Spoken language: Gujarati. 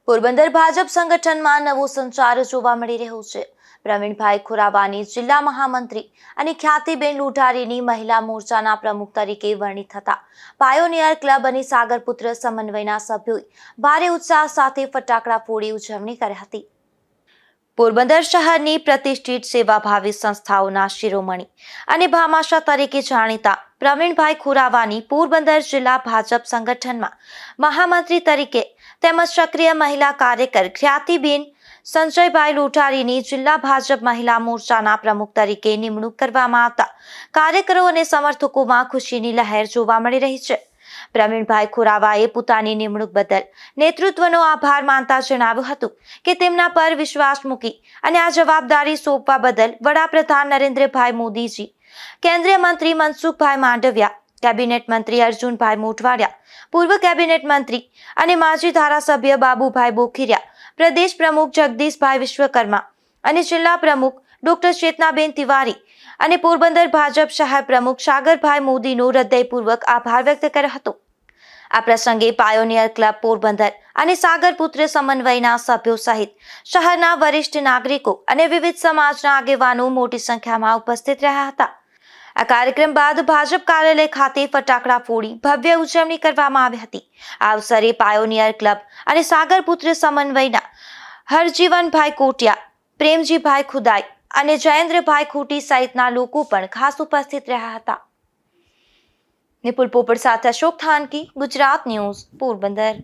પોરબંદર ભાજપ સંગઠનમાં નવો સંચાર જોવા મળી રહ્યો છે। પ્રવીણભાઈ ખુરાવાની જિલ્લા મહામંત્રી અને ખ્યાતિબેન લોઢારીની મહિલા મોરચાના પ્રમુખ તરીકે વરણી થતા પાયોનિયર ક્લબ અને સાગરપુત્ર સમન્વયના સભ્યોએ ભારે ઉત્સાહ સાથે ફટાકડા ફોડી ઉજવણી કરી હતી। પોરબંદર શહેરની પ્રતિષ્ઠિત સેવાભાવી સંસ્થાઓના શિરોમણી અને ભામાશા તરીકે જાણીતા પ્રવીણભાઈ ખુરાવાની પોરબંદર જિલ્લા ભાજપ સંગઠનમાં મહામંત્રી તરીકે તેમજ સક્રિય મહિલા કાર્યકર ખ્યાતિબેન સંજયભાઈ લોઢારીની જિલ્લા ભાજપ મહિલા મોરચાના પ્રમુખ તરીકે નિમણૂક કરવામાં આવતા કાર્યકરો અને સમર્થકોમાં ખુશીની લહેર જોવા મળી રહી છે। પ્રવીણભાઈ ખુરાવાએ પોતાની નિમણૂક બદલ નેતૃત્વનો આભાર માનતા જણાવ્યું હતું કે તેમના પર વિશ્વાસ મૂકી અને આ જવાબદારી સોંપવા બદલ વડાપ્રધાન નરેન્દ્રભાઈ મોદીજી, કેન્દ્રીય મંત્રી મનસુખભાઈ માંડવિયા, કેબિનેટ મંત્રી અર્જુનભાઈ મોઢવાડિયા, પૂર્વ કેબિનેટ મંત્રી અને માજી ધારાસભ્ય બાબુભાઈ બોખીરિયા, પ્રદેશ પ્રમુખ જગદીશભાઈ વિશ્વકર્મા અને જિલ્લા પ્રમુખ ડોક્ટર ચેતનાબેન તિવારી અને પોરબંદર ભાજપ શહેર પ્રમુખ સાગરભાઈ મોદીનો હૃદયપૂર્વક આભાર વ્યક્ત કર્યો હતો। આ પ્રસંગે પાયોનિયર ક્લબ પોરબંદર અને સાગરપુત્ર સમન્વયના સભ્યો સહિત શહેરના વરિષ્ઠ નાગરિકો અને વિવિધ સમાજના આગેવાનો મોટી સંખ્યામાં ઉપસ્થિત રહ્યા હતા। આ કાર્યક્રમ બાદ ભાજપ કાર્યાલય ખાતે ફટાકડા ફોડી ભવ્ય ઉજવણી કરવામાં આવી હતી। આ અવસરે પાયોનિયર ક્લબ અને સાગરપુત્ર સમન્વયના હરજીવનભાઈ કોટિયા, પ્રેમજીભાઈ ખુદાઈ અને જયેન્દ્રભાઈ ખોટી સહિતના લોકો પણ ખાસ ઉપસ્થિત રહ્યા હતા। નિપુલ પોપટ સાથે અશોક થાનકી, ગુજરાત ન્યૂઝ, પોરબંદર।